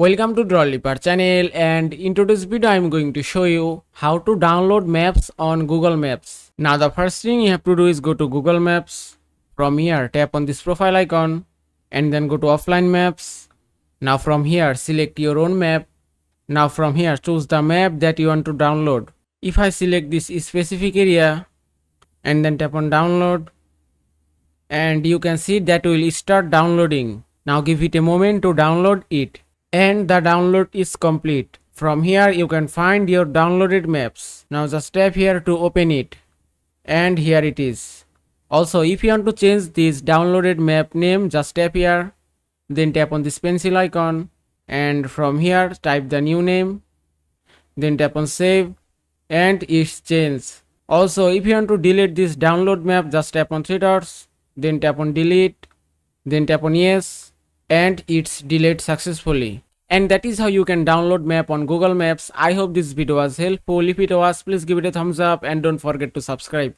Welcome to Drawliper channel, and in today's video I am going to show you how to download maps on Google Maps. Now the first thing you have to do is go to Google Maps. From here tap on this profile icon and then go to offline maps. Now from here select your own map. Now from here choose the map that you want to download. If I select this specific area and then tap on download, and you can see that will start downloading. Now give it a moment to download it. And the download is complete. From here you can find your downloaded maps. Now just tap here to open it, and here it is. Also, if you want to change this downloaded map name, just tap here, then tap on this pencil icon, and from here type the new name, then tap on save, and it's changed. Also, if you want to delete this download map, just tap on three dots, then tap on delete, then tap on yes, and it's deleted successfully. And that is how you can download map on Google Maps. I hope this video was helpful. If it was, please give it a thumbs up and don't forget to subscribe.